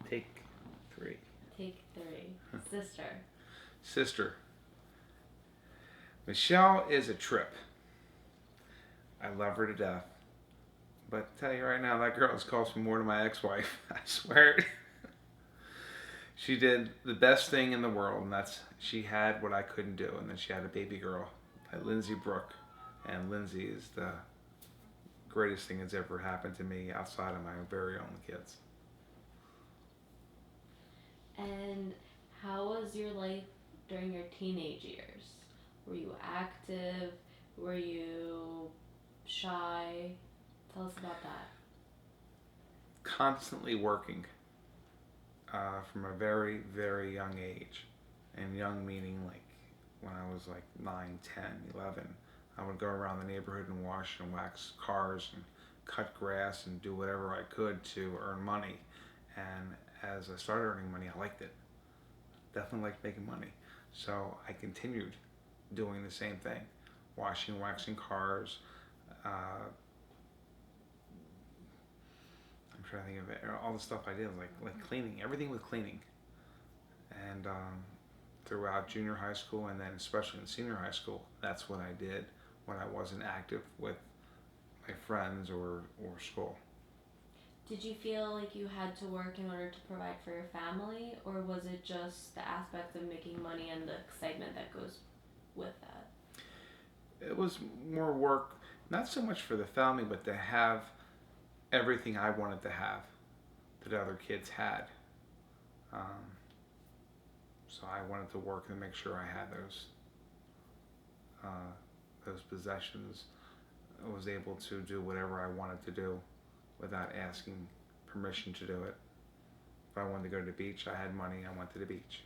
Take three. Take three. Sister. Sister. Michelle is a trip. I love her to death. But I tell you right now, that girl has cost me more than my ex-wife. I swear. She did the best thing in the world, and that's she had what I couldn't do, and then she had a baby girl, Lindsay Brooke, and Lindsay is the greatest thing that's ever happened to me outside of my very own kids. And how was your life during your teenage years? Were you active? Were you shy? Tell us about that. Constantly working from a very, very young age. And young meaning like when I was like 9, 10, 11. I would go around the neighborhood and wash and wax cars and cut grass and do whatever I could to earn money. And as I started earning money, I liked it. Definitely liked making money. So I continued doing the same thing, washing, waxing cars. I'm trying to think of it. All the stuff I did, like cleaning. Everything with cleaning. And throughout junior high school, and then especially in senior high school, that's what I did when I wasn't active with my friends or school. Did you feel like you had to work in order to provide for your family, or was it just the aspect of making money and the excitement that goes with that? It was more work, not so much for the family, but to have everything I wanted to have that other kids had. Um, so I wanted to work and make sure I had those possessions. I was able to do whatever I wanted to do without asking permission to do it. If I wanted to go to the beach, I had money, I went to the beach.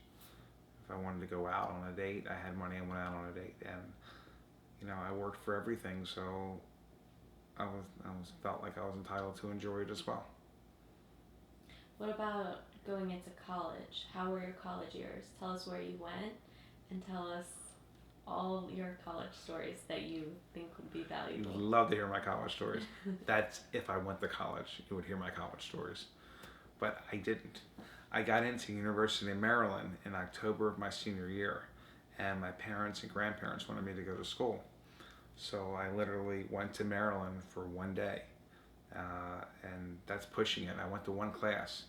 If I wanted to go out on a date, I had money, I went out on a date. And I worked for everything, so I was felt like I was entitled to enjoy it as well. What about going into college? How were your college years? Tell us where you went and tell us all your college stories that you think would be You would valuable. love to hear my college stories. That's if I went to college, you would hear my college stories. But I didn't. I got into University of Maryland in October of my senior year, and my parents and grandparents wanted me to go to school. So I literally went to Maryland for one day, and that's pushing it. I went to one class,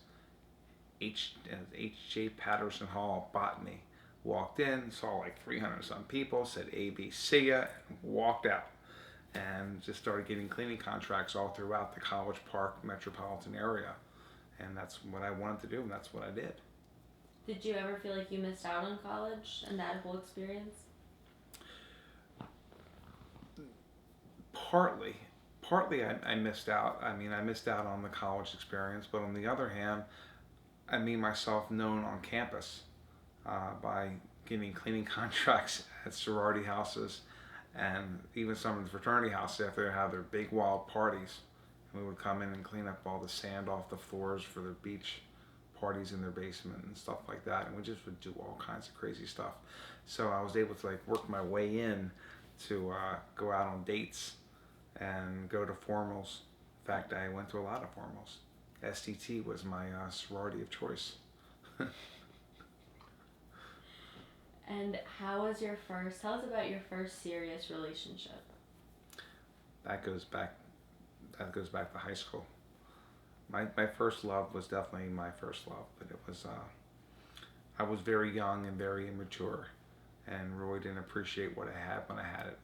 H.J. Patterson Hall, botany. Walked in, saw like 300 some people, said A, B, see ya, and walked out. And just started getting cleaning contracts all throughout the College Park metropolitan area. And that's what I wanted to do, and that's what I did. Did you ever feel like you missed out on college and that whole experience? Partly. Partly I missed out. I mean, I missed out on the college experience, but on the other hand, I made myself known on campus by getting cleaning contracts at sorority houses and even some of the fraternity houses after they have their big wild parties. We would come in and clean up all the sand off the floors for their beach parties in their basement and stuff like that. And we just would do all kinds of crazy stuff. So I was able to like work my way in to go out on dates and go to formals. In fact, I went to a lot of formals. STT was my sorority of choice. And how was your first, tell us about your first serious relationship. That goes back. That goes back to high school. My first love was definitely my first love, but it was I was very young and very immature, and really didn't appreciate what I had when I had it.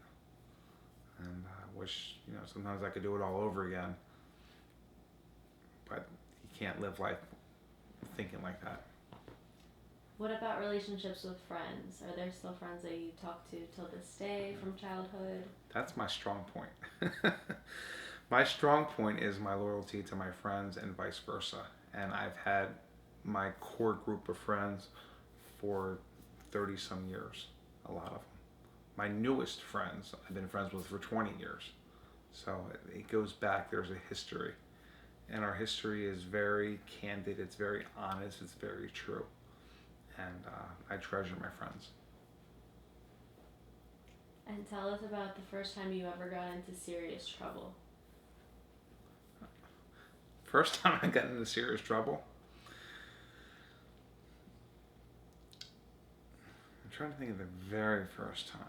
And I wish sometimes I could do it all over again, but you can't live life thinking like that. What about relationships with friends? Are there still friends that you talk to till this day from childhood? That's my strong point. My strong point is my loyalty to my friends and vice versa. And I've had my core group of friends for 30 some years, a lot of them. My newest friends I've been friends with for 20 years. So it goes back, there's a history. And our history is very candid, it's very honest, it's very true. And I treasure my friends. And tell us about the first time you ever got into serious trouble. First time I got into serious trouble, trying to think of the very first time.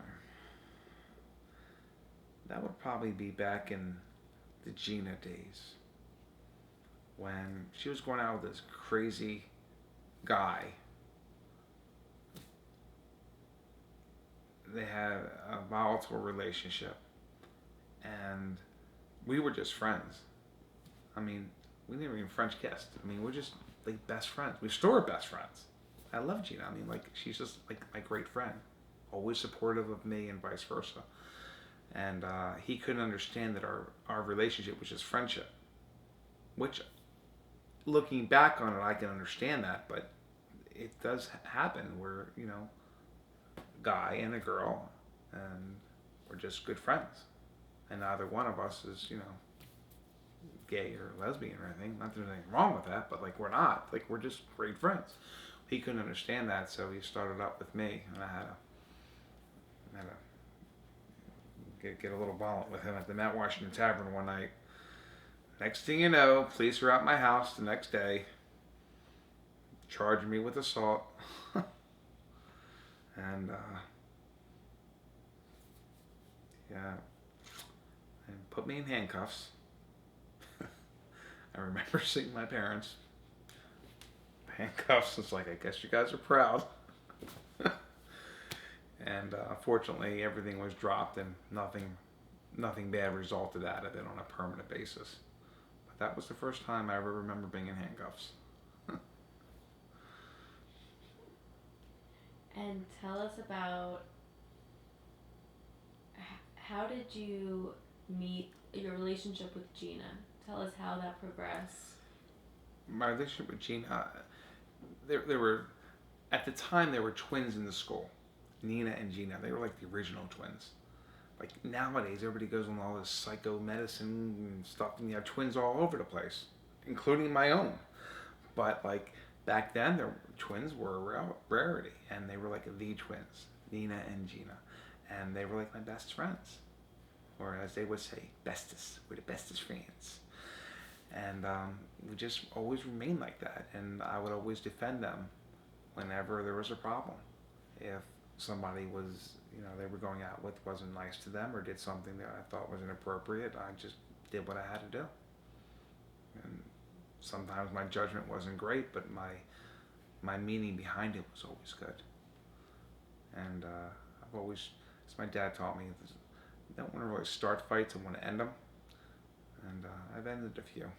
That would probably be back in the Gina days when she was going out with this crazy guy. They had a volatile relationship, and we were just friends. I mean, we never even French kissed. I mean, we're just like best friends. We still are best friends. I love Gina. I mean, like she's just like my great friend, always supportive of me and vice versa. And he couldn't understand that our relationship was just friendship. Which, looking back on it, I can understand that, but it does happen where guy and a girl, and we're just good friends, and neither one of us is gay or lesbian or anything. Not that there's anything wrong with that, but like we're not. Like we're just great friends. He couldn't understand that, so he started up with me, and I had to get a little violent with him at the Mount Washington Tavern one night. Next thing you know, police were at my house the next day, charging me with assault, and yeah, and put me in handcuffs. I remember seeing my parents. Handcuffs. It's like, I guess you guys are proud. And fortunately, everything was dropped, and nothing bad resulted out of it on a permanent basis. But that was the first time I ever remember being in handcuffs. And tell us about how did you meet your relationship with Gina? Tell us how that progressed. My relationship with Gina, there were, at the time, there were twins in the school. Nina and Gina. They were like the original twins. Like nowadays, everybody goes on all this psychomedicine and stuff, and you have twins all over the place, including my own. But like back then, their twins were a rarity, and they were like the twins, Nina and Gina, and they were like my best friends, or as they would say, bestest. We're the bestest friends, and we just always remained like that. And I would always defend them whenever there was a problem. If somebody was, they were going out with wasn't nice to them or did something that I thought was inappropriate, I just did what I had to do. And sometimes my judgment wasn't great, but my meaning behind it was always good. And I've always, as my dad taught me, you don't want to really start fights, I want to end them. And I've ended a few.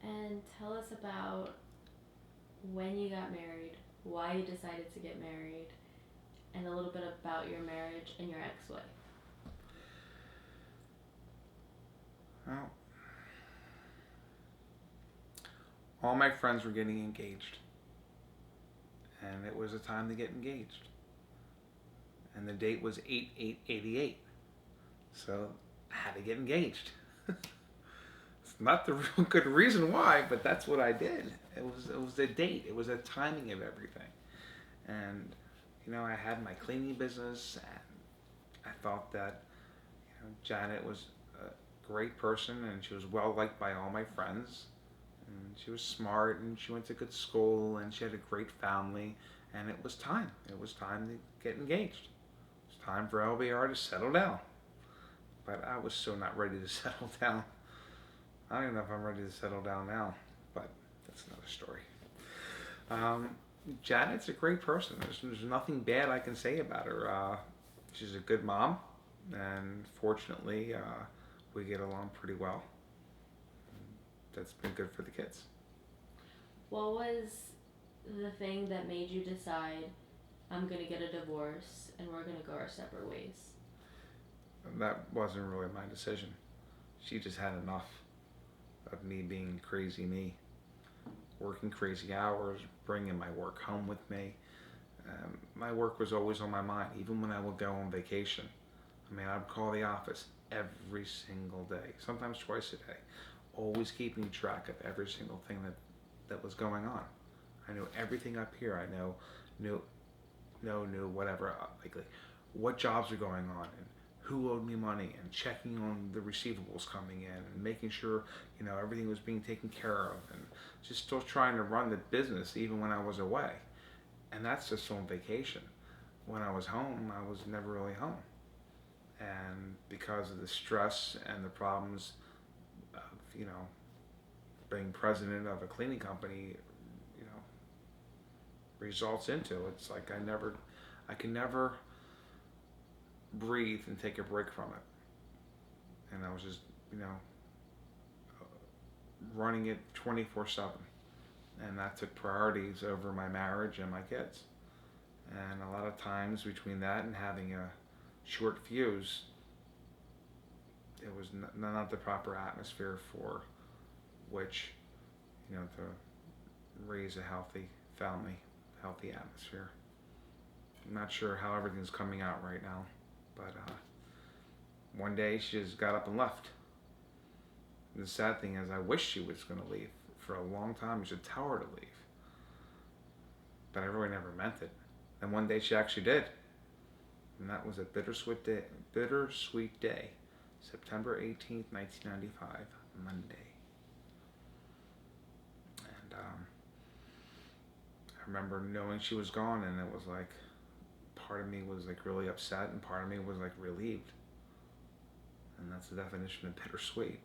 And tell us about when you got married, why you decided to get married, and a little bit about your marriage and your ex-wife. Well, all my friends were getting engaged, and it was a time to get engaged. And the date was 8/8/88, so I had to get engaged. It's not the real good reason why, but that's what I did. It was the date. It was the timing of everything. And I had my cleaning business, and I thought that Janet was a great person, and she was well liked by all my friends. And she was smart, and she went to good school, and she had a great family. And it was time. It was time to get engaged. It was time for LBR to settle down. But I was so not ready to settle down. I don't even know if I'm ready to settle down now, but that's another story. Janet's a great person. There's nothing bad I can say about her. She's a good mom, and fortunately, we get along pretty well. That's been good for the kids. What was the thing that made you decide, I'm going to get a divorce and we're going to go our separate ways? That wasn't really my decision. She just had enough of me being crazy me, working crazy hours, bringing my work home with me. My work was always on my mind, even when I would go on vacation. I mean, I'd call the office every single day, sometimes twice a day, always keeping track of every single thing that was going on. I knew everything up here. I knew whatever, like what jobs are going on, and who owed me money and checking on the receivables coming in and making sure, everything was being taken care of, and just still trying to run the business even when I was away. And that's just on vacation. When I was home, I was never really home. And because of the stress and the problems of, being president of a cleaning company, you know, results into, it's like I can never breathe and take a break from it. And I was just, running it 24/7. And that took priorities over my marriage and my kids. And a lot of times between that and having a short fuse, it was not the proper atmosphere for which, to raise a healthy family, healthy atmosphere. I'm not sure how everything's coming out right now, but one day she just got up and left. And the sad thing is, I wish she was going to leave. For a long time, I should tell her to leave. But I really never meant it. And one day she actually did. And that was a bittersweet day, September 18th, 1995, Monday. And I remember knowing she was gone, and it was like, part of me was like really upset, and part of me was like relieved. And that's the definition of bittersweet.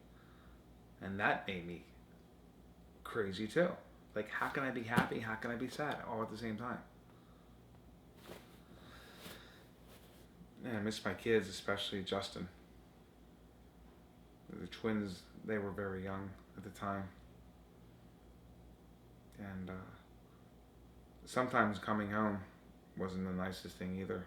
And that made me crazy too. Like, how can I be happy? How can I be sad all at the same time? And I miss my kids, especially Justin. The twins, they were very young at the time. And sometimes coming home wasn't the nicest thing either.